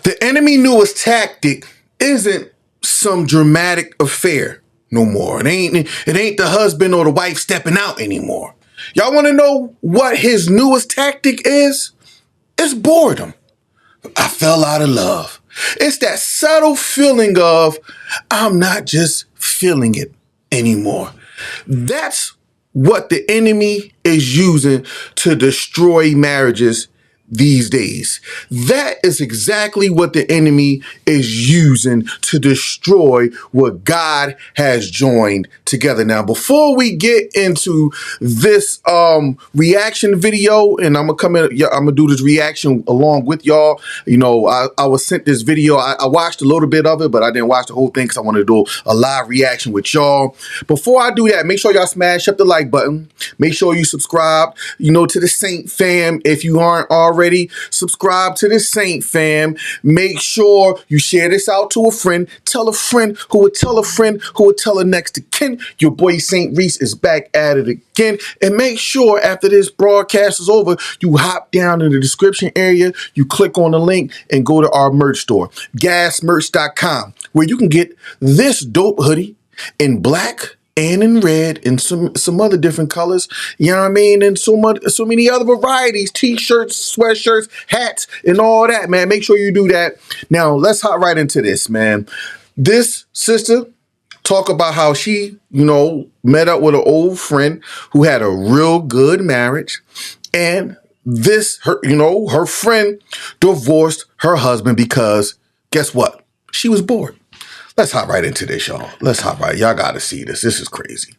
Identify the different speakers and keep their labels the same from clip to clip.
Speaker 1: The enemy newest tactic isn't some dramatic affair no more. It ain't the husband or the wife stepping out anymore. Y'all want to know what his newest tactic is? It's boredom. I fell out of love. It's that subtle feeling of I'm not just feeling it anymore. That's what the enemy is using to destroy marriages these days. That is exactly what the enemy is using to destroy what God has joined together. Now, before we get into this reaction video, and I'm gonna do this reaction along with y'all. You know, I was sent this video. I watched a little bit of it, but I didn't watch the whole thing because I wanted to do a live reaction with y'all. Before I do that, make sure y'all smash up the like button. Make sure you subscribe, to the Saint fam. If you aren't already, subscribe to the Saint fam. Make sure you share this out to a friend. Tell a friend who would tell a friend who would tell a next to kin. Your boy Saint Reese is back at it again. And make sure after this broadcast is over, you hop down in the description area, you click on the link and go to our merch store, gasmerch.com, where you can get this dope hoodie in black and in red and some other different colors, you know what I mean? And so many other varieties, t-shirts, sweatshirts, hats, and all that, man. Make sure you do that. Now, let's hop right into this, man. This sister talk about how she, met up with an old friend who had a real good marriage, and her friend divorced her husband because guess what? She was bored. Let's hop right into this, y'all. Y'all got to see this. This is crazy.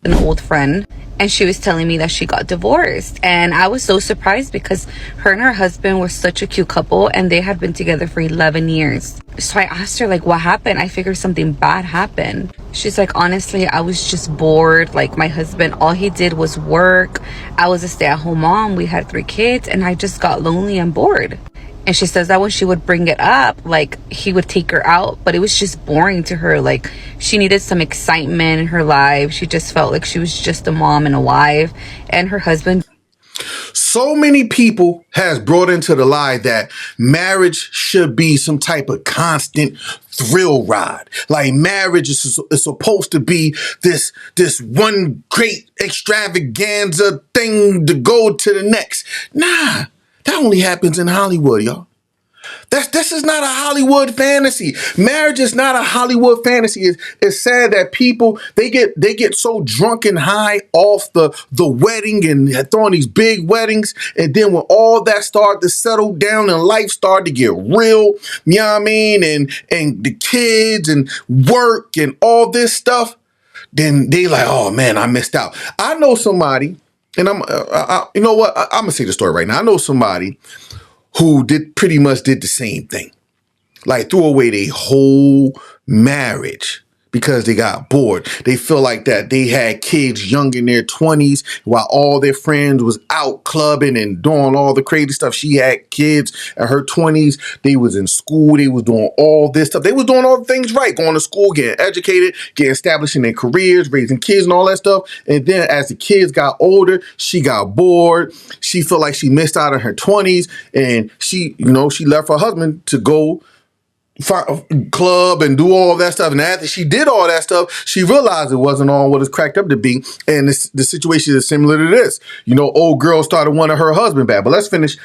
Speaker 2: An old friend, and she was telling me that she got divorced, and I was so surprised because her and her husband were such a cute couple and they had been together for 11 years. So I asked her, like, what happened? I figured something bad happened. She's like, honestly, I was just bored. Like, my husband, all he did was work. I was a stay-at-home mom. We had 3 kids, and I just got lonely and bored. And she says that when she would bring it up, like, he would take her out, but it was just boring to her. Like, she needed some excitement in her life. She just felt like she was just a mom and a wife, and her husband.
Speaker 1: So many people has brought into the lie that marriage should be some type of constant thrill ride. Like, marriage is supposed to be this one great extravaganza thing to go to the next. Nah. That only happens in Hollywood, y'all. This is not a Hollywood fantasy. Marriage is not a Hollywood fantasy. It's sad that people, they get so drunk and high off the wedding and throwing these big weddings. And then when all that started to settle down and life started to get real, you know what I mean? And the kids and work and all this stuff, then they like, oh man, I missed out. I know somebody. And you know what? I'm gonna say the story right now. I know somebody who pretty much did the same thing, like threw away their whole marriage because they got bored. They feel like that they had kids young in their 20s while all their friends was out clubbing and doing all the crazy stuff. She had kids in her 20s. They was in school. They was doing all this stuff. They was doing all the things right, going to school, getting educated, getting established in their careers, raising kids and all that stuff. And then as the kids got older, she got bored. She felt like she missed out on her 20s, and she left her husband to go club and do all that stuff. And after she did all that stuff, she realized it wasn't all what it's cracked up to be. And the situation is similar to this. Old girl started wanting her husband back. But let's finish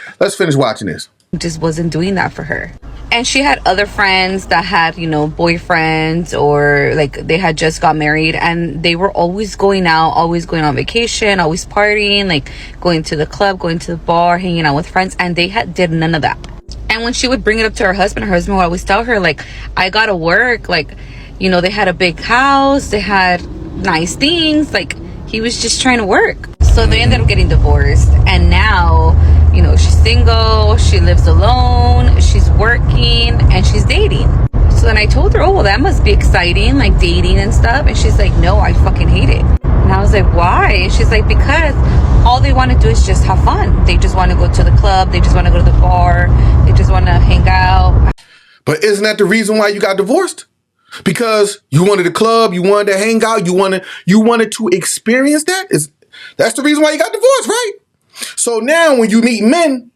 Speaker 1: watching this.
Speaker 2: Just wasn't doing that for her. And she had other friends that had, boyfriends, or like they had just got married, and they were always going out, always going on vacation, always partying, like going to the club, going to the bar, hanging out with friends, and they did none of that. And when she would bring it up to her husband would always tell her, like, I gotta work. Like, they had a big house, they had nice things. Like, he was just trying to work. So they ended up getting divorced. And now, she's single, she lives alone, she's working, and she's dating. So then I told her, oh, well, that must be exciting, like dating and stuff. And she's like, no, I fucking hate it. And I was like, why? And she's like, because all they want to do is just have fun. They just want to go to the club. They just want to go to the bar. They just want to hang out.
Speaker 1: But isn't that the reason why you got divorced? Because you wanted the club, you wanted to hang out, you wanted to experience that? That's the reason why you got divorced, right? So now when you meet men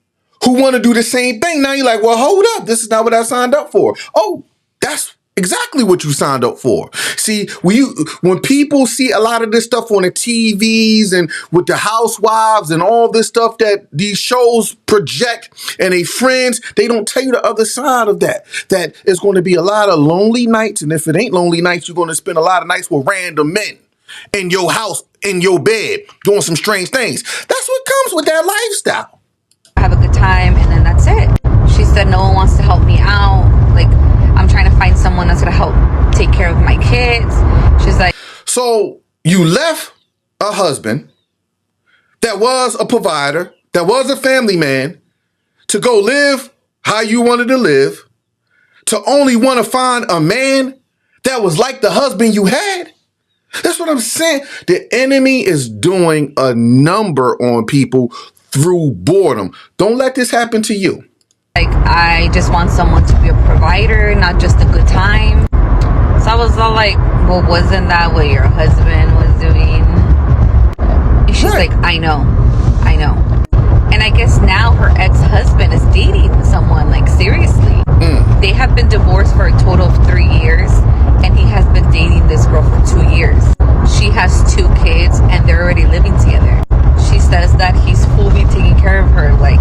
Speaker 1: who want to do the same thing. Now you're like, well, hold up. This is not what I signed up for. Oh, that's exactly what you signed up for. See, when people see a lot of this stuff on the TVs and with the housewives and all this stuff that these shows project and they friends, they don't tell you the other side of that. That it's going to be a lot of lonely nights. And if it ain't lonely nights, you're going to spend a lot of nights with random men in your house, in your bed, doing some strange things. That's what comes with that lifestyle.
Speaker 2: Have a good time, and then that's it. She said no one wants to help me out. Like, I'm trying to find someone that's gonna help take care of my kids. She's like,
Speaker 1: so you left a husband that was a provider, that was a family man, to go live how you wanted to live, to only want to find a man that was like the husband you had. That's what I'm saying. The enemy is doing a number on people through boredom. Don't let this happen to you.
Speaker 2: Like, I just want someone to be a provider, not just a good time. So I was all like, well, wasn't that what your husband was doing? And she's
Speaker 1: Right.
Speaker 2: like, I know. And I guess now her ex-husband is dating someone, like, seriously. They have been divorced for a total of 3 years, and he has been dating this girl for 2 years. She has 2 kids, and they're already living together. She says that he's fully taking care of her. Like,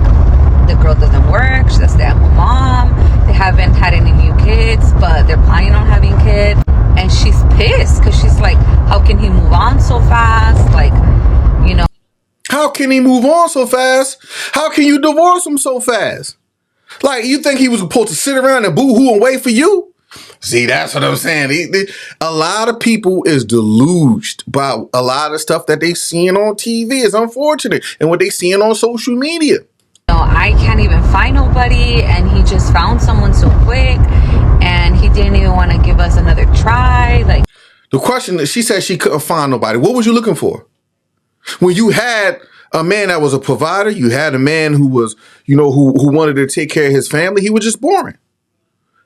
Speaker 2: the girl doesn't work, she's a stay-at-home mom. They haven't had any new kids, but they're planning on having kids. And she's pissed because she's like, how can he move on so fast? Like, you know.
Speaker 1: How can he move on so fast? How can you divorce him so fast? Like, you think he was supposed to sit around and boo-hoo and wait for you? See, that's what I'm saying. A lot of people is deluged by a lot of stuff that they seeing on TV. It's unfortunate. And what they seeing on social media.
Speaker 2: I can't even find nobody, and he just found someone so quick, and he didn't even want to give us another try. Like,
Speaker 1: the question that she said she couldn't find nobody. What was you looking for? When you had a man that was a provider, you had a man who was, who wanted to take care of his family, he was just boring.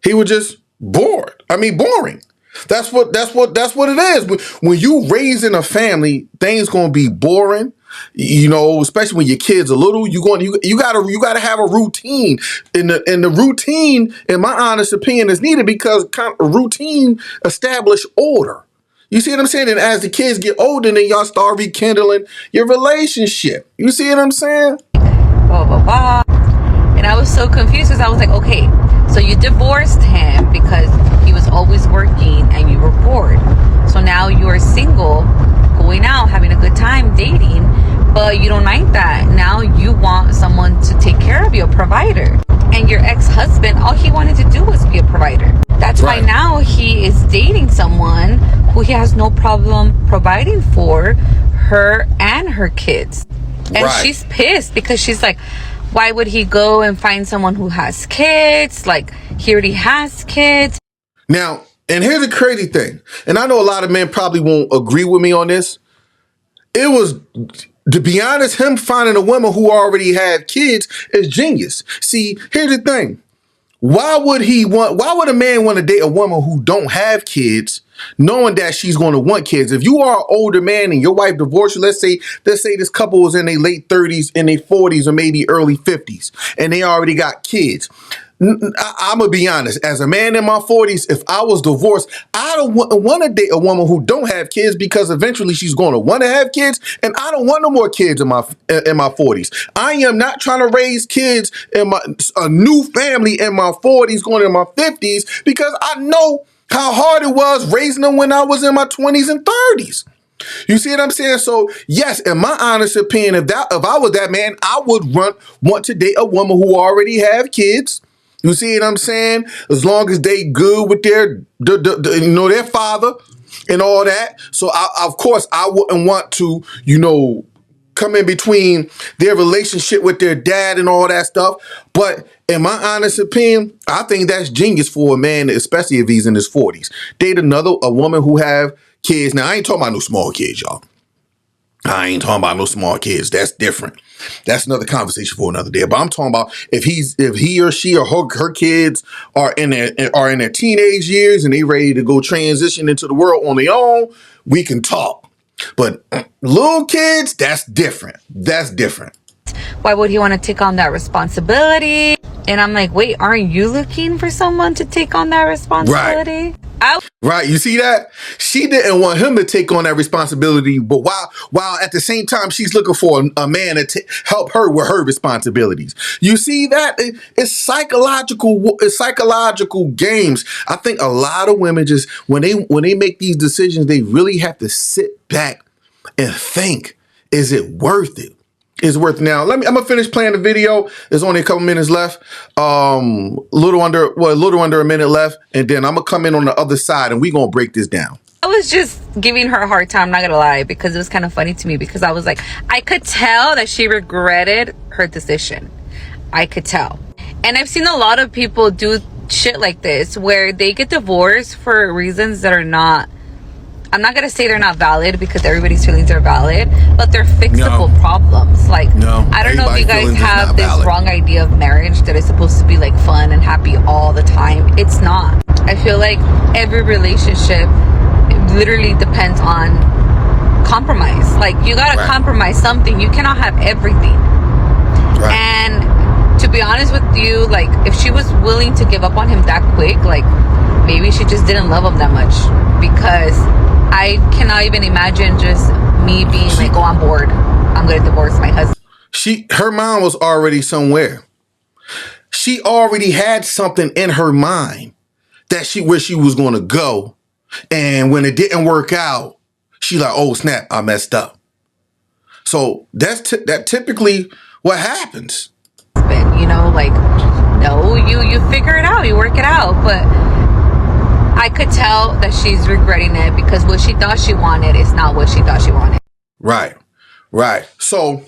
Speaker 1: He was just bored. I mean, boring. That's what it is. When you raising a family, things gonna be boring. Especially when your kids are little, you gotta have a routine. And the routine, in my honest opinion, is needed because routine establish order. You see what I'm saying? And as the kids get older, then y'all start rekindling your relationship. You see what I'm saying?
Speaker 2: Blah, blah, blah. And I was so confused because I was like, okay, so you divorced him because he was always working and you were bored. So now you're single, going out, having a good time, dating, but you don't like that. Now you want someone to take care of you, a provider. And your ex-husband, all he wanted to do was be a provider. That's
Speaker 1: Right.
Speaker 2: why now he is dating someone who he has no problem providing for her and her kids. And
Speaker 1: Right.
Speaker 2: she's pissed because she's like, why would he go and find someone who has kids? Like, he already has kids.
Speaker 1: Now, and here's the crazy thing, and I know a lot of men probably won't agree with me on this. It was, to be honest, him finding a woman who already had kids is genius. See, here's the thing. Why would a man want to date a woman who don't have kids, knowing that she's going to want kids? If you are an older man and your wife divorced you, let's say this couple was in their late 30s, in their 40s, or maybe early 50s, and they already got kids. I'm going to be honest. As a man in my 40s, if I was divorced, I don't want to date a woman who don't have kids because eventually she's going to want to have kids, and I don't want no more kids in my 40s. I am not trying to raise kids in a new family in my 40s going in my 50s because I know how hard it was raising them when I was in my 20s and 30s. You see what I'm saying? So yes, in my honest opinion, if I was that man, I would want to date a woman who already have kids. You see what I'm saying? As long as they good with their father and all that. So of course I wouldn't want to, come in between their relationship with their dad and all that stuff. But in my honest opinion, I think that's genius for a man, especially if he's in his 40s. Date a woman who have kids. Now I ain't talking about no small kids, y'all. I ain't talking about no small kids. That's different. That's another conversation for another day. But I'm talking about if he or she or her kids are in their teenage years and they ready to go transition into the world on their own, we can talk. But little kids, that's different. That's different.
Speaker 2: Why would he want to take on that responsibility? And I'm like, wait, aren't you looking for someone to take on that responsibility?
Speaker 1: Right. You see that? She didn't want him to take on that responsibility, but while at the same time, she's looking for a man to help her with her responsibilities. You see that? It's psychological games. I think a lot of women just, when they make these decisions, they really have to sit back and think, is it worth it? Is worth now. I'm gonna finish playing the video. There's only a couple minutes left. A little under a minute left, and then I'm gonna come in on the other side and we're gonna break this down.
Speaker 2: I was just giving her a hard time, not gonna lie, because it was kind of funny to me, because I was like, I could tell that she regretted her decision. I could tell. And I've seen a lot of people do shit like this, where they get divorced for reasons that are not, I'm not gonna say they're not valid, because everybody's feelings are valid, but they're fixable problems. Like, I don't know if you guys have this wrong idea of marriage, that it's supposed to be like fun and happy all the time. It's not. I feel like every relationship literally depends on compromise. Like, you gotta compromise something. You cannot have everything. And to be honest with you, like, if she was willing to give up on him that quick, like, maybe she just didn't love him that much, because I cannot even imagine just me being like, oh, I'm bored, I'm gonna divorce my husband.
Speaker 1: Her mind was already somewhere. She already had something in her mind where she was going to go. And when it didn't work out, she like, oh snap, I messed up. So that's typically what happens.
Speaker 2: You know, like, no, you figure it out, you work it out. But I could tell that she's regretting it, because what she thought she wanted is not what she thought she wanted.
Speaker 1: Right. So,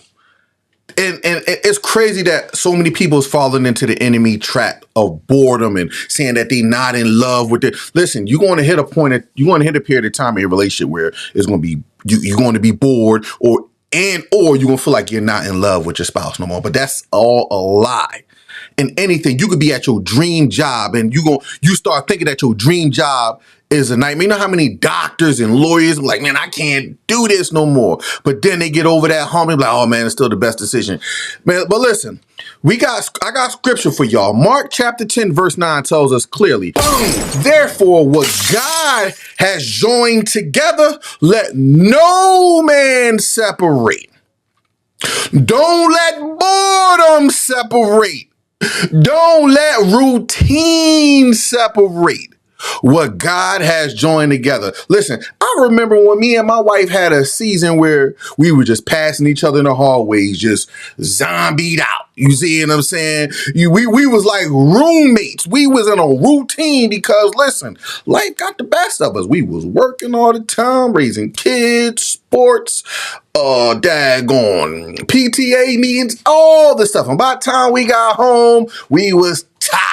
Speaker 1: and it's crazy that so many people is falling into the enemy trap of boredom and saying that they're not in love with it. Listen, you're going to hit a period of time in your relationship where it's going to be, you're going to be bored, or you're going to feel like you're not in love with your spouse no more. But that's all a lie. In anything, you could be at your dream job and you start thinking that your dream job is a nightmare. You know how many doctors and lawyers are like, man, I can't do this no more. But then they get over that hump and be like, oh man, it's still the best decision. Man, but listen, I got scripture for y'all. Mark chapter 10, verse 9 tells us clearly, therefore, what God has joined together, let no man separate. Don't let boredom separate. Don't let routine separate what God has joined together. Listen, I remember when me and my wife had a season where we were just passing each other in the hallways, just zombied out. You see what I'm saying? We was like roommates. We was in a routine because, listen, life got the best of us. We was working all the time, raising kids, sports, daggone PTA meetings, all this stuff. And by the time we got home, we was tired.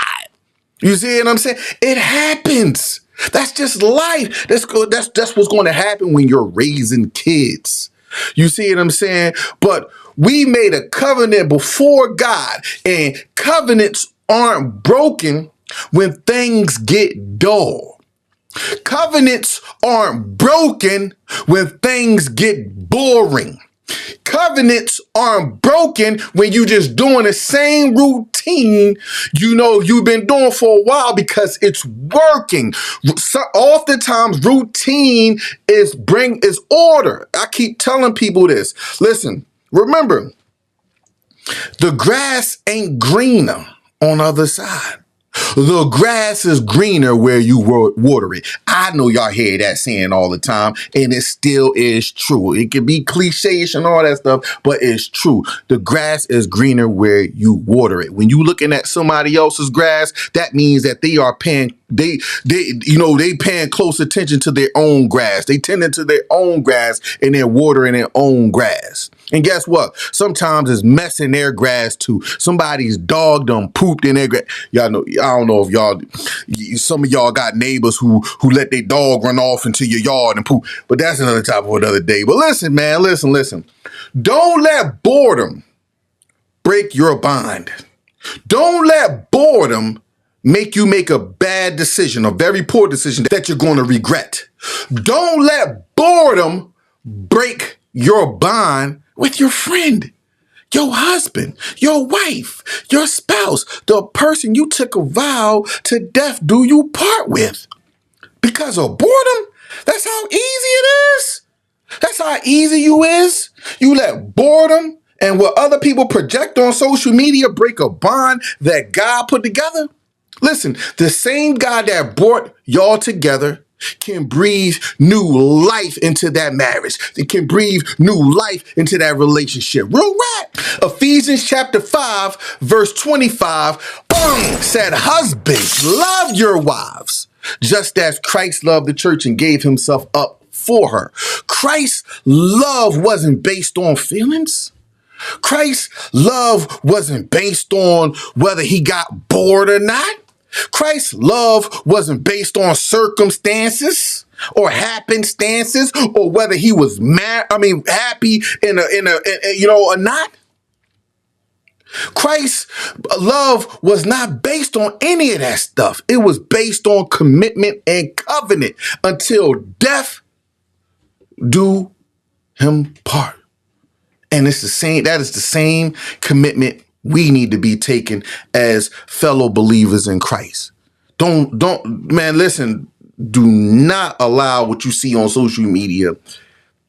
Speaker 1: You see what I'm saying? It happens. That's just life. That's what's going to happen when you're raising kids. You see what I'm saying? But we made a covenant before God, and covenants aren't broken when things get dull. Covenants aren't broken when things get boring. Covenants aren't broken when you just doing the same routine you've been doing for a while because it's working. So oftentimes routine is order. I keep telling people this. Listen, remember, the grass ain't greener on the other side. The grass is greener where you water it. I know y'all hear that saying all the time, and it still is true. It can be cliche-ish and all that stuff, but it's true. The grass is greener where you water it. When you looking at somebody else's grass, that means that they are paying close attention to their own grass. They tending to their own grass and they're watering their own grass. And guess what? Sometimes it's messing their grass too. Somebody's dog done pooped in their grass. Y'all know, I don't know if some of y'all got neighbors who let their dog run off into your yard and poop. But that's another topic for another day. But listen, man, listen. Don't let boredom break your bond. Don't let boredom make you make a bad decision, a very poor decision that you're going to regret. Don't let boredom break your bond with your friend. Your husband, your wife, your spouse, the person you took a vow to death do you part with. Because of boredom? That's how easy it is. That's how easy you is. You let boredom and what other people project on social media break a bond that God put together. Listen, the same God that brought y'all together can breathe new life into that marriage. It can breathe new life into that relationship. Real rap. Ephesians chapter 5, verse 25, said, husbands, love your wives, just as Christ loved the church and gave himself up for her. Christ's love wasn't based on feelings. Christ's love wasn't based on whether he got bored or not. Christ's love wasn't based on circumstances or happenstances or whether he was happy or not. Christ's love was not based on any of that stuff. It was based on commitment and covenant until death do him part. And it's the same, that is the same commitment we need to be taking as fellow believers in Christ. Listen, do not allow what you see on social media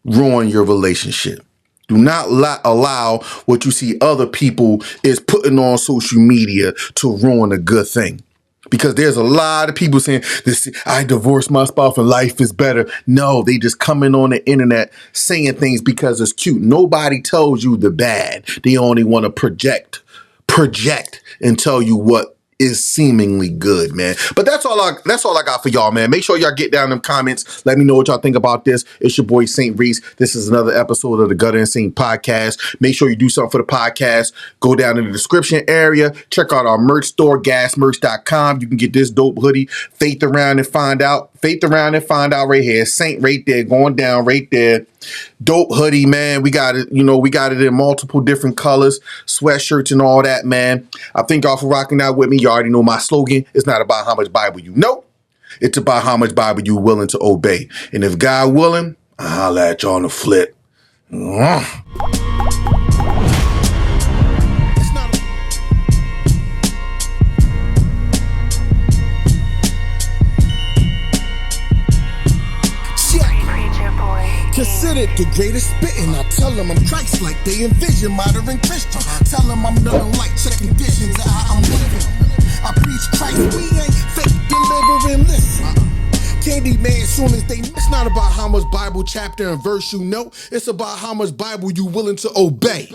Speaker 1: ruin your relationship. Do not allow what you see other people is putting on social media to ruin a good thing. Because there's a lot of people saying, I divorced my spouse and life is better. No, they just coming on the internet saying things because it's cute. Nobody tells you the bad. They only want to project and tell you what is seemingly good, man. But that's all I got for y'all, man. Make sure y'all get down in them comments. Let me know what y'all think about this. It's your boy St. Reese. This is another episode of the Gutta And Saved podcast. Make sure you do something for the podcast. Go down in the description area. Check out our merch store, gasmerch.com. You can get this dope hoodie. Faith around and find out right here. Saint right there, going down right there. Dope hoodie, man. We got it, we got it in multiple different colors, sweatshirts and all that, man. I thank y'all for rocking out with me. You already know my slogan. It's not about how much Bible you know. It's about how much Bible you willing to obey. And if God willing, I'll holler at y'all on the flip. Considered the greatest spitting. I tell them I'm Christ-like. They envision modern Christian. Tell them I'm nothing like check conditions of how I'm living. I preach Christ. We ain't fake delivering. Listen, Candy man, soon as they. It's not about how much Bible chapter and verse you know. It's about how much Bible you willing to obey.